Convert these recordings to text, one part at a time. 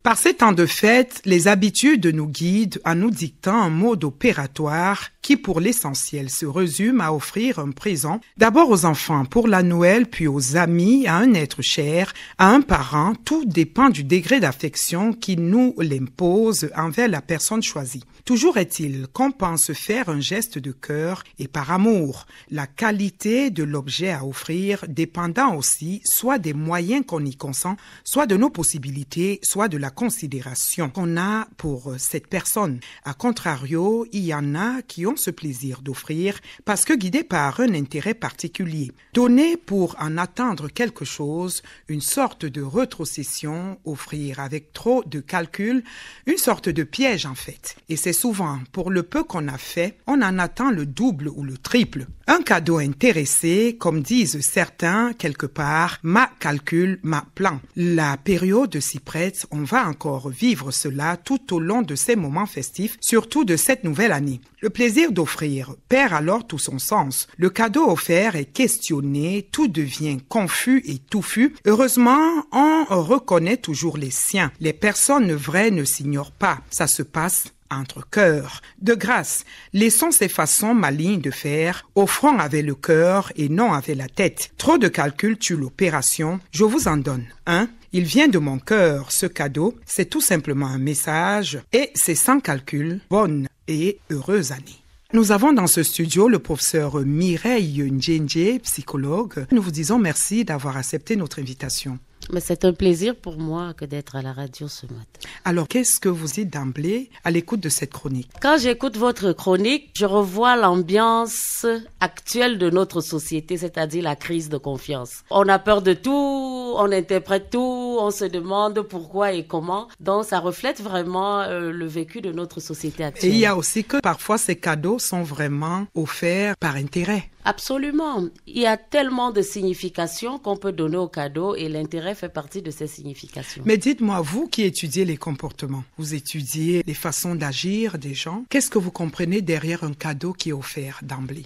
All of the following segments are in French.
Par ces temps de fête, les habitudes nous guident en nous dictant un mode opératoire qui, pour l'essentiel, se résume à offrir un présent, d'abord aux enfants pour la Noël, puis aux amis, à un être cher, à un parent. Tout dépend du degré d'affection qui nous l'impose envers la personne choisie. Toujours est-il qu'on pense faire un geste de cœur et par amour. La qualité de l'objet à offrir dépendant aussi soit des moyens qu'on y consent, soit de nos possibilités, soit de la considération qu'on a pour cette personne. A contrario, il y en a qui ont ce plaisir d'offrir parce que guidés par un intérêt particulier. Donner pour en attendre quelque chose, une sorte de rétrocession, offrir avec trop de calcul, une sorte de piège en fait. Et c'est souvent, pour le peu qu'on a fait, on en attend le double ou le triple. Un cadeau intéressé, comme disent certains quelque part, ma calcul, ma plan. La période s'y prête, on va encore vivre cela tout au long de ces moments festifs, surtout de cette nouvelle année. Le plaisir d'offrir perd alors tout son sens. Le cadeau offert est questionné, tout devient confus et touffu. Heureusement, on reconnaît toujours les siens. Les personnes vraies ne s'ignorent pas. Ça se passe entre cœurs. De grâce, laissons ces façons malignes de faire, offrons avec le cœur et non avec la tête. Trop de calcul tue l'opération. Je vous en donne un. Il vient de mon cœur, ce cadeau. C'est tout simplement un message et c'est sans calcul. Bonne et heureuse année. Nous avons dans ce studio le professeur Mireille Ndjenje, psychologue. Nous vous disons merci d'avoir accepté notre invitation. Mais c'est un plaisir pour moi que d'être à la radio ce matin. Alors, qu'est-ce que vous dites d'emblée à l'écoute de cette chronique? Quand j'écoute votre chronique, je revois l'ambiance actuelle de notre société, c'est-à-dire la crise de confiance. On a peur de tout, on interprète tout, on se demande pourquoi et comment. Donc, ça reflète vraiment le vécu de notre société actuelle. Et il y a aussi que parfois ces cadeaux sont vraiment offerts par intérêt. Absolument. Il y a tellement de significations qu'on peut donner au cadeau et l'intérêt fait partie de ces significations. Mais dites-moi, vous qui étudiez les comportements, vous étudiez les façons d'agir des gens, qu'est-ce que vous comprenez derrière un cadeau qui est offert d'emblée?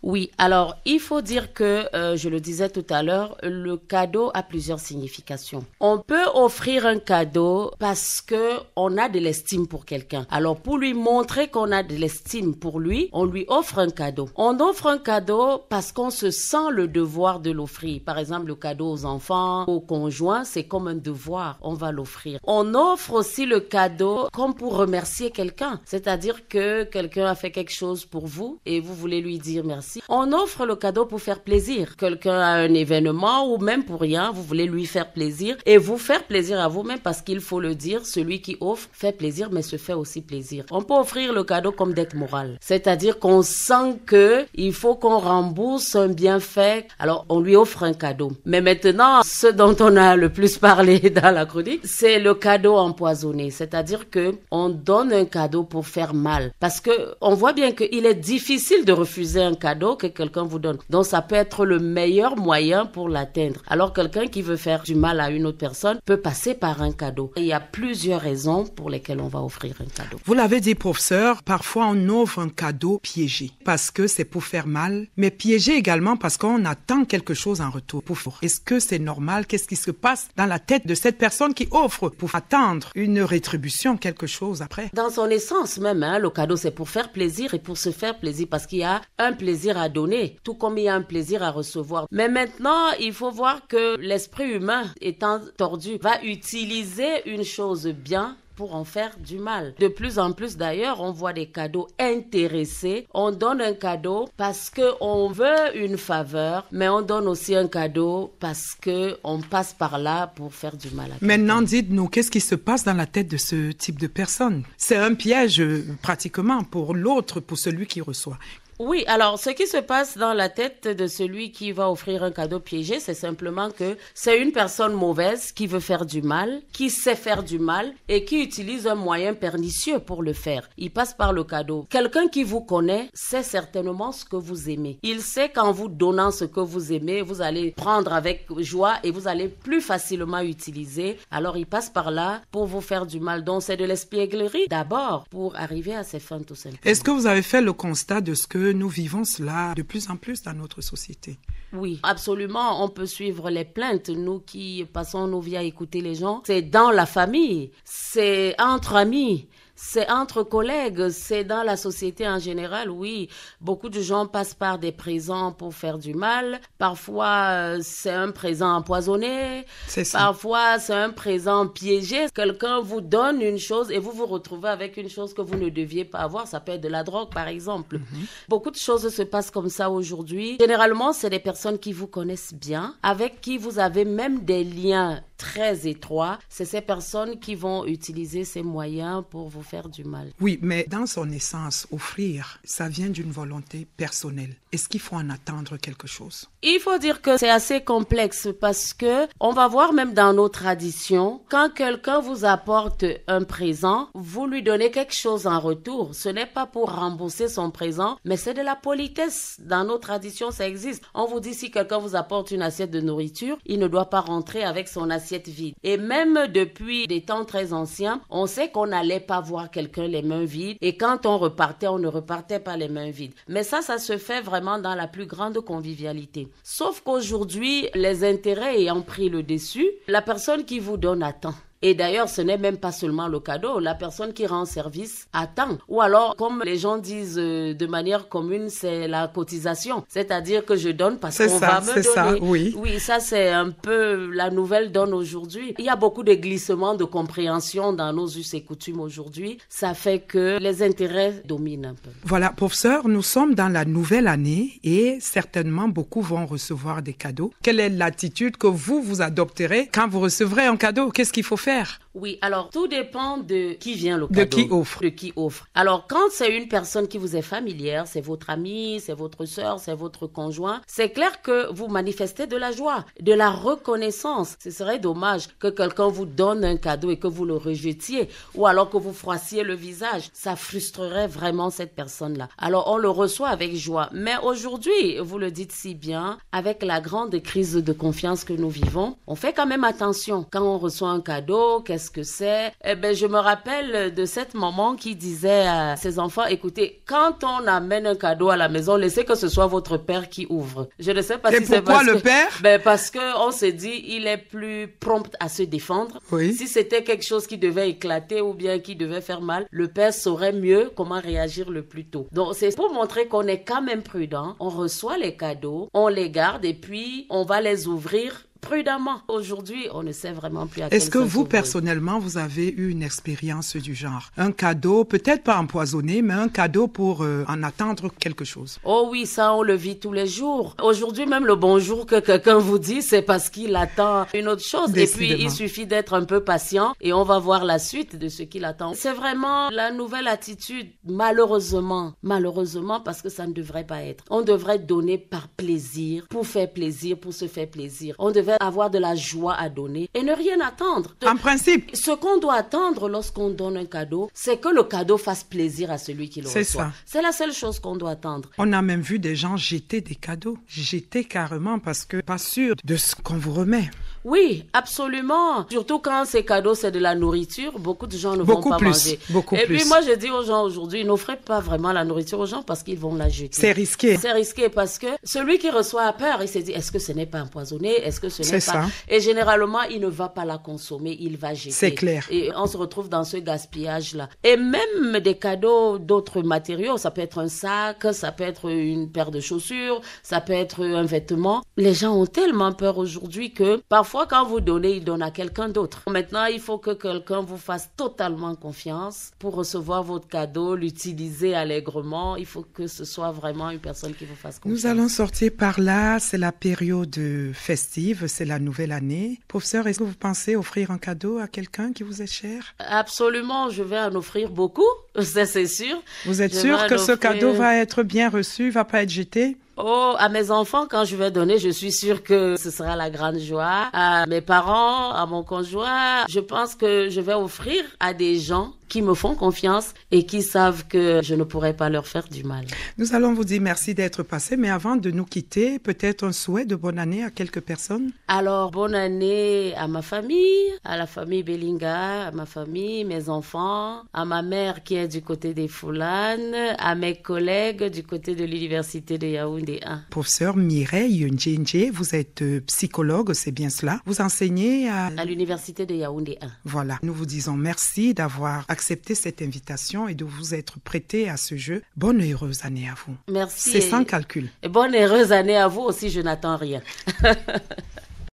Oui, alors il faut dire que, je le disais tout à l'heure, le cadeau a plusieurs significations. On peut offrir un cadeau parce que on a de l'estime pour quelqu'un. Alors pour lui montrer qu'on a de l'estime pour lui, on lui offre un cadeau. On offre un cadeau parce qu'on se sent le devoir de l'offrir. Par exemple, le cadeau aux enfants, aux conjoints, c'est comme un devoir, on va l'offrir. On offre aussi le cadeau comme pour remercier quelqu'un. C'est-à-dire que quelqu'un a fait quelque chose pour vous et vous voulez lui dire merci. On offre le cadeau pour faire plaisir. Quelqu'un a un événement ou même pour rien, vous voulez lui faire plaisir et vous faire plaisir à vous-même parce qu'il faut le dire, celui qui offre fait plaisir mais se fait aussi plaisir. On peut offrir le cadeau comme dette morale. C'est-à-dire qu'on sent que il faut qu'on rembourse un bienfait. Alors on lui offre un cadeau. Mais maintenant, ce dont on a le plus parlé dans la chronique, c'est le cadeau empoisonné. C'est-à-dire que on donne un cadeau pour faire mal. Parce que on voit bien qu'il est difficile de refuser un cadeau que quelqu'un vous donne. Donc, ça peut être le meilleur moyen pour l'atteindre. Alors, quelqu'un qui veut faire du mal à une autre personne peut passer par un cadeau. Et il y a plusieurs raisons pour lesquelles on va offrir un cadeau. Vous l'avez dit, professeur, parfois on offre un cadeau piégé parce que c'est pour faire mal, mais piégé également parce qu'on attend quelque chose en retour. Est-ce que c'est normal? Qu'est-ce qui se passe dans la tête de cette personne qui offre pour attendre une rétribution, quelque chose après? Dans son essence même, le cadeau, c'est pour faire plaisir et pour se faire plaisir parce qu'il y a un plaisir à donner, tout comme il y a un plaisir à recevoir. Mais maintenant, il faut voir que l'esprit humain, étant tordu, va utiliser une chose bien pour en faire du mal. De plus en plus d'ailleurs, on voit des cadeaux intéressés. On donne un cadeau parce qu'on veut une faveur, mais on donne aussi un cadeau parce qu'on passe par là pour faire du mal à quelqu'un. Maintenant, dites-nous, qu'est-ce qui se passe dans la tête de ce type de personne? C'est un piège pratiquement pour l'autre, pour celui qui reçoit. Oui, alors ce qui se passe dans la tête de celui qui va offrir un cadeau piégé, c'est simplement que c'est une personne mauvaise qui veut faire du mal, qui sait faire du mal et qui utilise un moyen pernicieux pour le faire. Il passe par le cadeau. Quelqu'un qui vous connaît sait certainement ce que vous aimez. Il sait qu'en vous donnant ce que vous aimez, vous allez prendre avec joie et vous allez plus facilement utiliser. Alors il passe par là pour vous faire du mal. Donc c'est de l'espièglerie d'abord pour arriver à ses fins tout simplement. Est-ce que vous avez fait le constat de ce que nous vivons cela de plus en plus dans notre société. Oui, absolument. On peut suivre les plaintes. Nous qui passons nos vies à écouter les gens, c'est dans la famille, c'est entre amis. C'est entre collègues, c'est dans la société en général, oui. Beaucoup de gens passent par des présents pour faire du mal. Parfois, c'est un présent empoisonné. C'est ça. Parfois, c'est un présent piégé. Quelqu'un vous donne une chose et vous vous retrouvez avec une chose que vous ne deviez pas avoir. Ça peut être de la drogue, par exemple. Beaucoup de choses se passent comme ça aujourd'hui. Généralement, c'est des personnes qui vous connaissent bien, avec qui vous avez même des liens très étroits. C'est ces personnes qui vont utiliser ces moyens pour vous faire du mal. Oui, mais dans son essence, offrir, ça vient d'une volonté personnelle. Est-ce qu'il faut en attendre quelque chose? Il faut dire que c'est assez complexe parce que on va voir même dans nos traditions, quand quelqu'un vous apporte un présent, vous lui donnez quelque chose en retour. Ce n'est pas pour rembourser son présent, mais c'est de la politesse. Dans nos traditions, ça existe. On vous dit si quelqu'un vous apporte une assiette de nourriture, il ne doit pas rentrer avec son assiette vide. Et même depuis des temps très anciens, on sait qu'on n'allait pas voir quelqu'un les mains vides. Et quand on repartait, on ne repartait pas les mains vides. Mais ça se fait vraiment dans la plus grande convivialité. Sauf qu'aujourd'hui, les intérêts ayant pris le dessus, la personne qui vous donne attend. Et d'ailleurs, ce n'est même pas seulement le cadeau. La personne qui rend service attend. Ou alors, comme les gens disent de manière commune, c'est la cotisation. C'est-à-dire que je donne parce qu'on va me donner. C'est ça, oui. Oui, ça c'est un peu la nouvelle donne aujourd'hui. Il y a beaucoup de glissements de compréhension dans nos us et coutumes aujourd'hui. Ça fait que les intérêts dominent un peu. Voilà, professeur, nous sommes dans la nouvelle année et certainement beaucoup vont recevoir des cadeaux. Quelle est l'attitude que vous adopterez quand vous recevrez un cadeau? Qu'est-ce qu'il faut faire? Oui, alors tout dépend de qui vient le cadeau. De qui offre. Alors quand c'est une personne qui vous est familière, c'est votre ami, c'est votre sœur, c'est votre conjoint, c'est clair que vous manifestez de la joie, de la reconnaissance. Ce serait dommage que quelqu'un vous donne un cadeau et que vous le rejetiez ou alors que vous froissiez le visage. Ça frustrerait vraiment cette personne-là. Alors on le reçoit avec joie. Mais aujourd'hui, vous le dites si bien, avec la grande crise de confiance que nous vivons, on fait quand même attention. Quand on reçoit un cadeau, qu'est-ce que c'est? Eh ben, je me rappelle de cette maman qui disait à ses enfants, écoutez, quand on amène un cadeau à la maison, laissez que ce soit votre père qui ouvre. Je ne sais pas si c'est pourquoi le père? Ben, parce que on s'est dit, il est plus prompt à se défendre. Oui. Si c'était quelque chose qui devait éclater ou bien qui devait faire mal, le père saurait mieux comment réagir le plus tôt. Donc, c'est pour montrer qu'on est quand même prudent. On reçoit les cadeaux, on les garde et puis on va les ouvrir prudemment. Aujourd'hui, on ne sait vraiment plus à quel Est-ce que vous, personnellement, vous avez eu une expérience du genre? Un cadeau, peut-être pas empoisonné, mais un cadeau pour en attendre quelque chose? Oh oui, ça, on le vit tous les jours. Aujourd'hui, même le bonjour que quelqu'un vous dit, c'est parce qu'il attend une autre chose. Décidément. Et puis, il suffit d'être un peu patient et on va voir la suite de ce qu'il attend. C'est vraiment la nouvelle attitude, malheureusement, parce que ça ne devrait pas être. On devrait donner par plaisir, pour faire plaisir, pour se faire plaisir. On devrait avoir de la joie à donner et ne rien attendre. En principe. Ce qu'on doit attendre lorsqu'on donne un cadeau, c'est que le cadeau fasse plaisir à celui qui le reçoit. C'est ça. C'est la seule chose qu'on doit attendre. On a même vu des gens jeter des cadeaux. Jeter carrément parce que pas sûr de ce qu'on vous remet. Oui, absolument. Surtout quand ces cadeaux, c'est de la nourriture, beaucoup de gens ne vont pas manger. Et puis moi, je dis aux gens aujourd'hui, n'offrez pas vraiment la nourriture aux gens parce qu'ils vont la jeter. C'est risqué. C'est risqué parce que celui qui reçoit a peur. Il se dit, est-ce que ce n'est pas empoisonné? Est-ce que ce n'est pas... ça. Et généralement, il ne va pas la consommer, il va jeter. C'est clair. Et on se retrouve dans ce gaspillage-là. Et même des cadeaux d'autres matériaux, ça peut être un sac, ça peut être une paire de chaussures, ça peut être un vêtement. Les gens ont tellement peur aujourd'hui que parfois, quand vous donnez, ils donnent à quelqu'un d'autre. Maintenant, il faut que quelqu'un vous fasse totalement confiance pour recevoir votre cadeau, l'utiliser allègrement. Il faut que ce soit vraiment une personne qui vous fasse confiance. Nous allons sortir par là. C'est la période festive, c'est la nouvelle année. Professeur, est-ce que vous pensez offrir un cadeau à quelqu'un qui vous est cher? Absolument, je vais en offrir beaucoup, ça c'est sûr. Vous êtes sûr que ce cadeau va être bien reçu, va pas être jeté? Oh, à mes enfants, quand je vais donner, je suis sûre que ce sera la grande joie. À mes parents, à mon conjoint, je pense que je vais offrir à des gens qui me font confiance et qui savent que je ne pourrai pas leur faire du mal. Nous allons vous dire merci d'être passé, mais avant de nous quitter, peut-être un souhait de bonne année à quelques personnes? Alors, bonne année à ma famille, à la famille Belinga, à ma famille, mes enfants, à ma mère qui est du côté des Foulanes, à mes collègues du côté de l'université de Yaoundé 1. Professeur Mireille Ndjenje, vous êtes psychologue, c'est bien cela. Vous enseignez à l'université de Yaoundé 1. Voilà, nous vous disons merci d'avoir accepté cette invitation et de vous être prêté à ce jeu. Bonne et heureuse année à vous. Merci. C'est sans calcul. Et bonne et heureuse année à vous aussi, je n'attends rien.